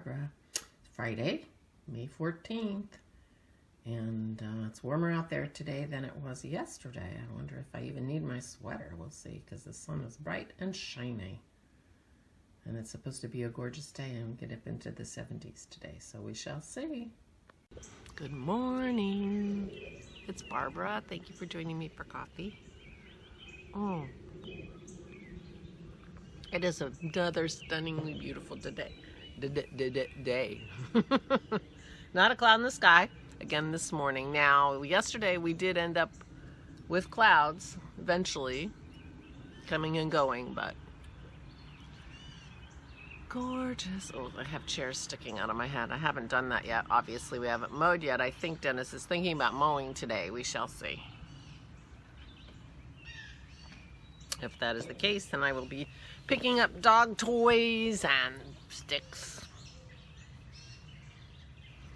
Barbara. It's Friday, May 14th, and it's warmer out there today than it was yesterday. I wonder if I even need my sweater. We'll see, because the sun is bright and shiny. And it's supposed to be a gorgeous day and get up into the 70s today, so we shall see. Good morning. It's Barbara. Thank you for joining me for coffee. Oh, it is another stunningly beautiful day. Not a cloud in the sky again this morning. Now, yesterday we did end up with clouds eventually coming and going, but gorgeous. Oh, I have chairs sticking out of my head. I haven't done that yet. Obviously, we haven't mowed yet. I think Dennis is thinking about mowing today. We shall see. If that is the case, then I will be picking up dog toys and sticks.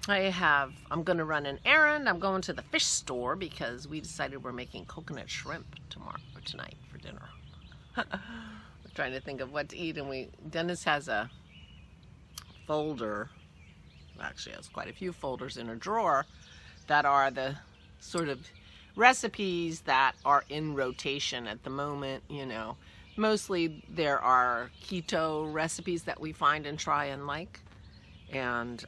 I'm going to run an errand. I'm going to the fish store because we decided we're making coconut shrimp tonight for dinner. We're trying to think of what to eat, and Dennis has a folder, actually has quite a few folders in a drawer that are the sort of recipes that are in rotation at the moment. You know, mostly there are keto recipes that we find and try and like, and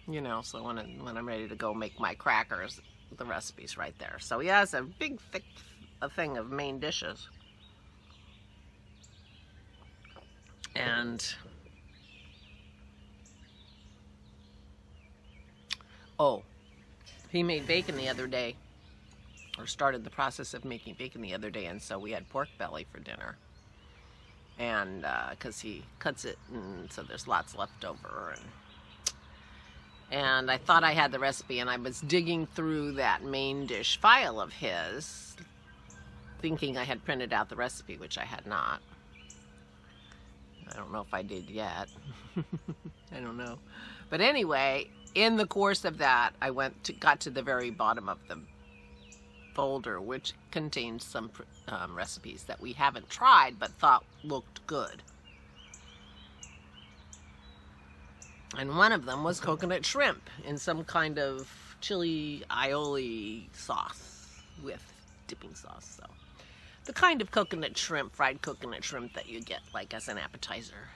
you know, so when I'm ready to go make my crackers, the recipe's right there. So he has a big thick thing of main dishes, and oh, he made bacon the other day, or started the process of making bacon the other day, and so we had pork belly for dinner. And because he cuts it, and so there's lots left over. And I thought I had the recipe, and I was digging through that main dish file of his, thinking I had printed out the recipe, which I had not. I don't know if I did yet. I don't know. But anyway, in the course of that, I got to the very bottom of the folder, which contains some recipes that we haven't tried but thought looked good. And one of them was coconut shrimp in some kind of chili aioli sauce with dipping sauce. So the kind of coconut shrimp, fried coconut shrimp that you get like as an appetizer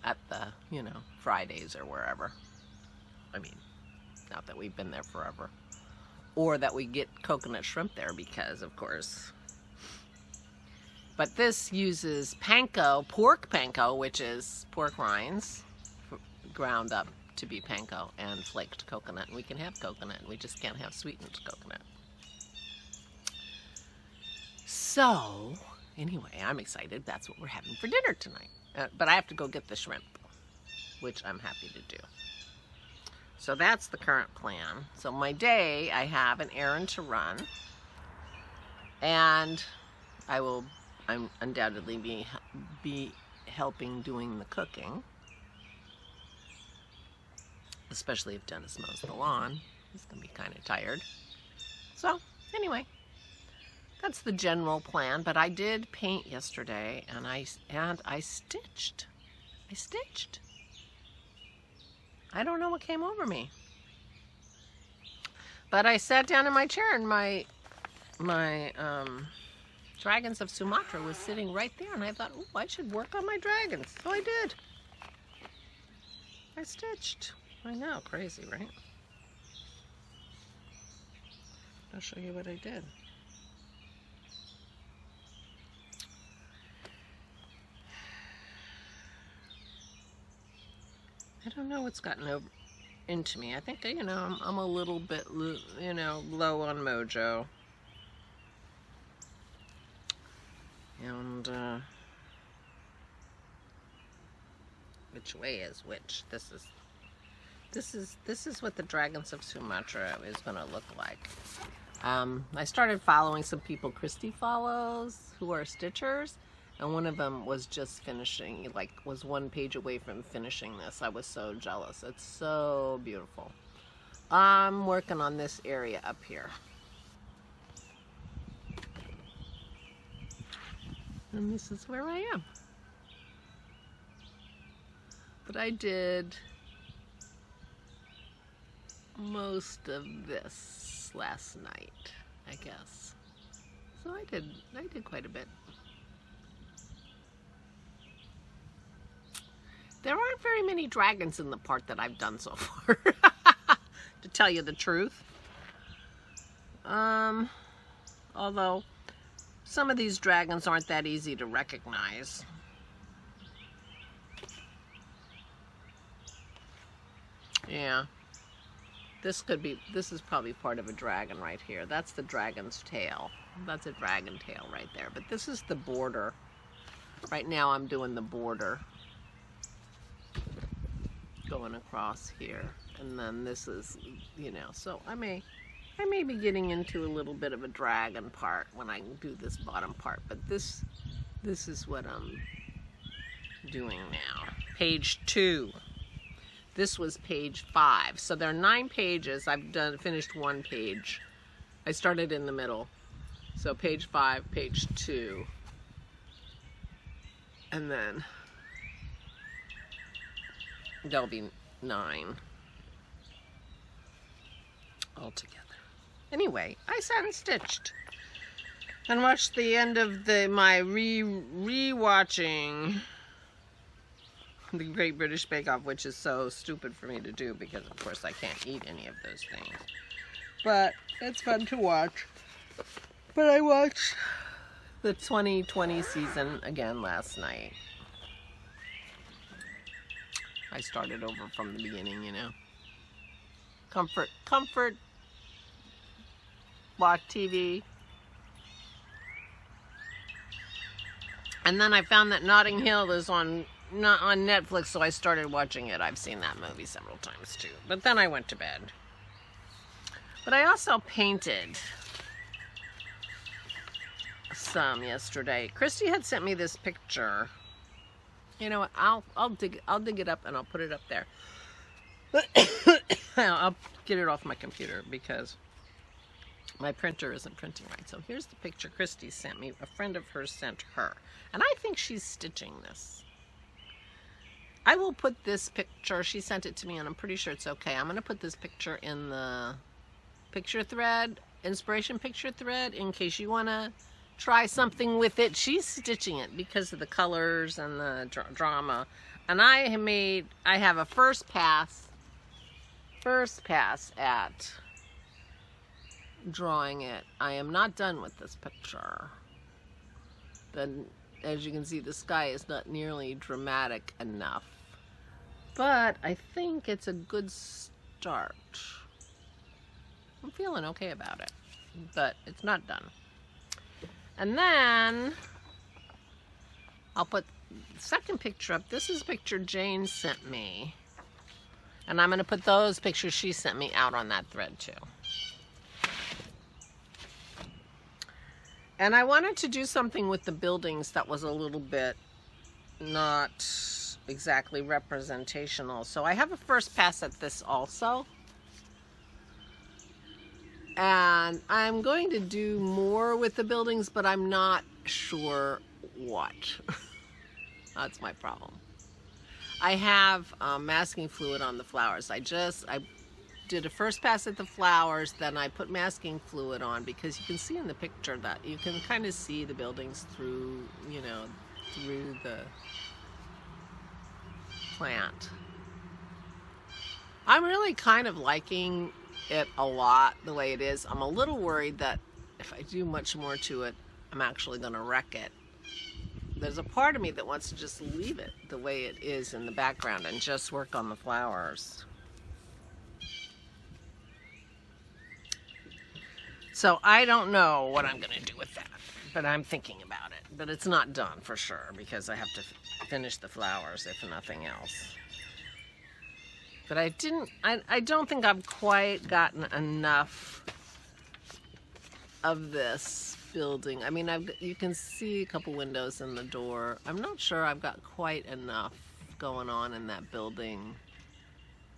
at the, you know, Fridays or wherever. I mean, not that we've been there forever. Or that we get coconut shrimp there because, of course. But this uses panko, pork panko, which is pork rinds, ground up to be panko, and flaked coconut. And we can have coconut, we just can't have sweetened coconut. So, anyway, I'm excited. That's what we're having for dinner tonight. But I have to go get the shrimp, which I'm happy to do. So that's the current plan. So my day, I have an errand to run, and I'm undoubtedly be helping doing the cooking, especially if Dennis mows the lawn. He's gonna be kind of tired. So anyway, that's the general plan. But I did paint yesterday, and I stitched. I don't know what came over me, but I sat down in my chair, and my Dragons of Sumatra was sitting right there, and I thought, oh, I should work on my dragons. So I did. I stitched. I know, crazy, right? I'll show you what I did. I don't know what's gotten into me. I think, you know, I'm a little bit, you know, low on mojo. And which way is which? This is what the Dragons of Sumatra is going to look like. I started following some people Christy follows who are stitchers, and one of them was just finishing, like was one page away from finishing this. I was so jealous. It's so beautiful. I'm working on this area up here. And this is where I am. But I did most of this last night, I guess. So I did quite a bit. There aren't very many dragons in the part that I've done so far, to tell you the truth. Although some of these dragons aren't that easy to recognize. Yeah. This is probably part of a dragon right here. That's the dragon's tail. That's a dragon tail right there. But this is the border. Right now I'm doing the border. Going across here. And then this is, you know, so I may be getting into a little bit of a dragon part when I do this bottom part. But this is what I'm doing now. Page 2. This was page 5. So there are 9 pages. I've finished 1 page. I started in the middle. So page 5, page 2. And then there'll be 9 altogether. Anyway, I sat and stitched and watched the end of my re-watching The Great British Bake Off, which is so stupid for me to do because, of course, I can't eat any of those things. But it's fun to watch. But I watched the 2020 season again last night. I started over from the beginning, you know. Comfort, watch TV. And then I found that Notting Hill is not on Netflix, so I started watching it. I've seen that movie several times too. But then I went to bed. But I also painted some yesterday. Christy had sent me this picture. You know what? I'll dig it up and I'll put it up there. I'll get it off my computer because my printer isn't printing right. So here's the picture Christy sent me. A friend of hers sent her. And I think she's stitching this. I will put this picture, she sent it to me and I'm pretty sure it's okay. I'm going to put this picture in the picture thread, inspiration picture thread, in case you want to try something with it. She's stitching it because of the colors and the drama. And I have a first pass at drawing it. I am not done with this picture. Then, as you can see, the sky is not nearly dramatic enough. But I think it's a good start. I'm feeling okay about it. But it's not done. And then I'll put the second picture up. This is a picture Jane sent me. And I'm going to put those pictures she sent me out on that thread too. And I wanted to do something with the buildings that was a little bit not exactly representational. So I have a first pass at this also. And I'm going to do more with the buildings, but I'm not sure what. That's my problem. I have masking fluid on the flowers. I did a first pass at the flowers, then I put masking fluid on because you can see in the picture that you can kind of see the buildings through, you know, through the plant. I'm really kind of liking it a lot the way it is. I'm a little worried that if I do much more to it, I'm actually going to wreck it. There's a part of me that wants to just leave it the way it is in the background and just work on the flowers. So I don't know what I'm going to do with that, but I'm thinking about it. But it's not done for sure because I have to finish the flowers if nothing else. But I don't think I've quite gotten enough of this building. I mean, you can see a couple windows in the door. I'm not sure I've got quite enough going on in that building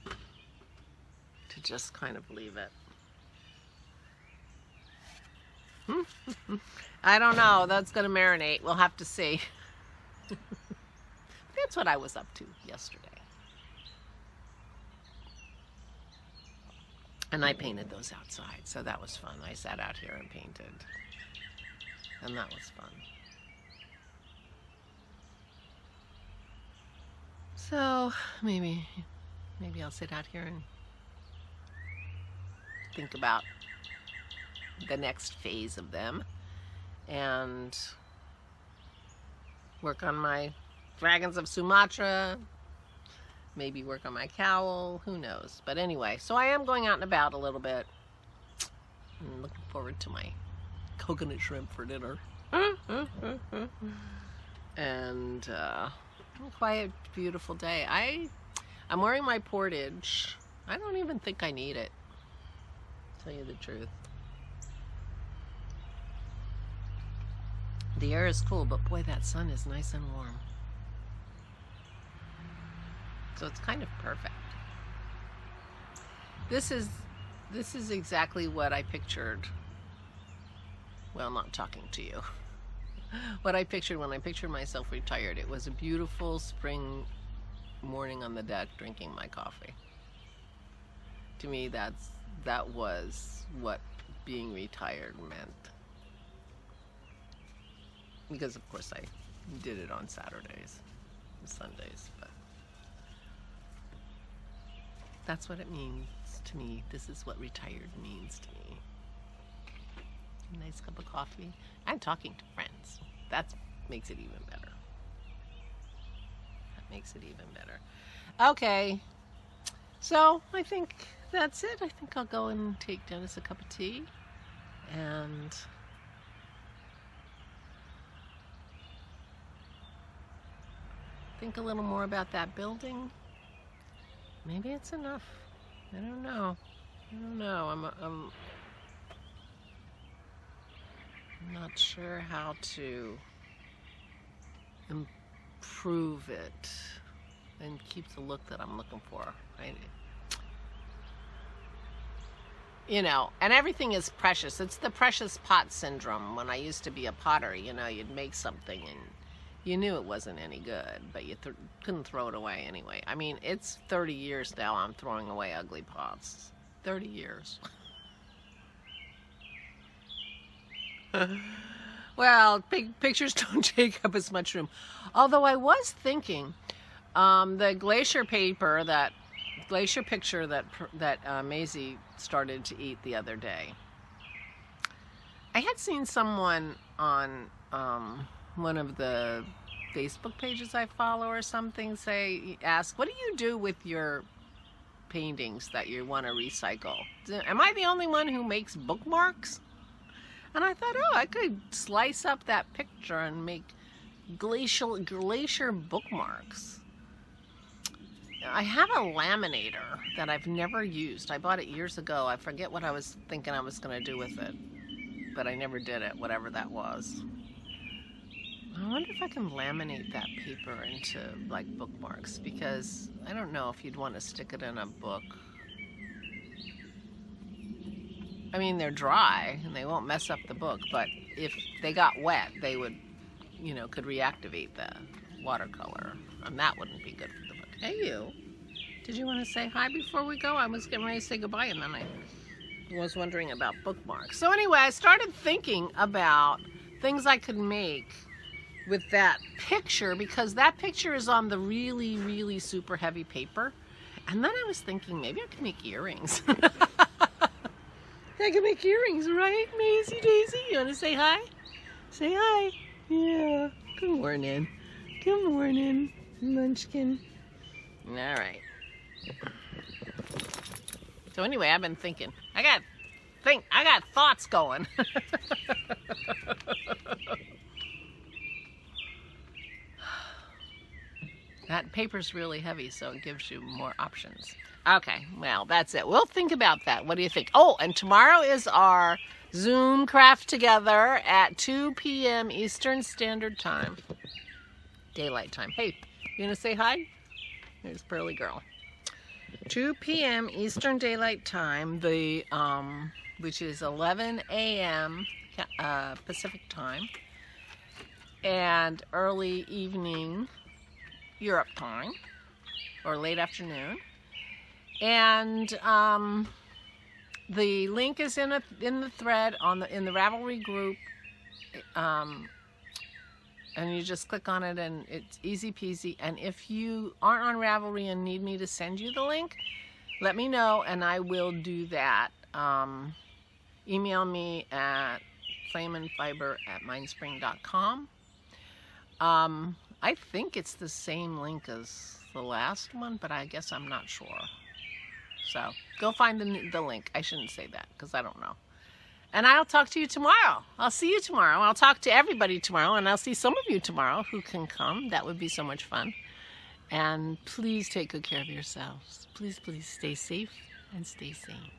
to just kind of leave it. I don't know. That's going to marinate. We'll have to see. That's what I was up to yesterday. And I painted those outside, so that was fun. I sat out here and painted, and that was fun. So maybe I'll sit out here and think about the next phase of them and work on my Dragons of Sumatra, maybe work on my cowl, who knows. But anyway, so I am going out and about a little bit. I'm looking forward to my coconut shrimp for dinner. And quite a beautiful day. I'm wearing my Portage. I don't even think I need it, to tell you the truth. The air is cool, but boy, that sun is nice and warm. So it's kind of perfect. This is exactly what I pictured. Well, not talking to you. What I pictured when I pictured myself retired. It was a beautiful spring morning on the deck drinking my coffee. To me, that was what being retired meant. Because of course I did it on Saturdays and Sundays, but that's what it means to me. This is what retired means to me. A nice cup of coffee and talking to friends. That makes it even better. That makes it even better. Okay, so I think that's it. I think I'll go and take Dennis a cup of tea and think a little more about that building. Maybe it's enough. I don't know. I'm not sure how to improve it and keep the look that I'm looking for. You know, and everything is precious. It's the precious pot syndrome. When I used to be a potter, you know, you'd make something and you knew it wasn't any good, but you couldn't throw it away anyway. I mean, it's 30 years now I'm throwing away ugly pots. 30 years. Well, pictures don't take up as much room. Although I was thinking, the glacier picture that Maisie started to eat the other day. I had seen someone on one of the Facebook pages I follow or something ask, what do you do with your paintings that you want to recycle? Am I the only one who makes bookmarks? And I thought, oh, I could slice up that picture and make glacier bookmarks. I have a laminator that I've never used. I bought it years ago. I forget what I was thinking I was going to do with it, but I never did it, whatever that was. I wonder if I can laminate that paper into like bookmarks, because I don't know if you'd want to stick it in a book. I mean, they're dry and they won't mess up the book, but if they got wet, they would, you know, could reactivate the watercolor, and that wouldn't be good for the book. Hey, you. Did you want to say hi before we go? I was getting ready to say goodbye, and then I was wondering about bookmarks. So anyway, I started thinking about things I could make with that picture, because that picture is on the really, really super heavy paper. And then I was thinking maybe I could make earrings. I could make earrings, right, Maisie Daisy? You want to say hi? Say hi. Yeah. Good morning. Good morning, Munchkin. All right. So anyway, I've been thinking. I got thoughts going. That paper's really heavy, so it gives you more options. Okay, well, that's it. We'll think about that. What do you think? Oh, and tomorrow is our Zoom craft together at 2 p.m. Eastern Standard Time. Daylight time. Hey, you gonna say hi? There's Pearly Girl. 2 p.m. Eastern Daylight Time, which is 11 a.m. Pacific Time, and early evening Europe time, or late afternoon. And The link is in the thread in the Ravelry group, and you just click on it, and it's easy peasy. And if you aren't on Ravelry and need me to send you the link, let me know, and I will do that. Email me at flameandfiber@mindspring.com. I think it's the same link as the last one, but I guess I'm not sure. So go find the link. I shouldn't say that because I don't know. And I'll talk to you tomorrow. I'll see you tomorrow. I'll talk to everybody tomorrow, and I'll see some of you tomorrow who can come. That would be so much fun. And please take good care of yourselves. Please, please stay safe and stay sane.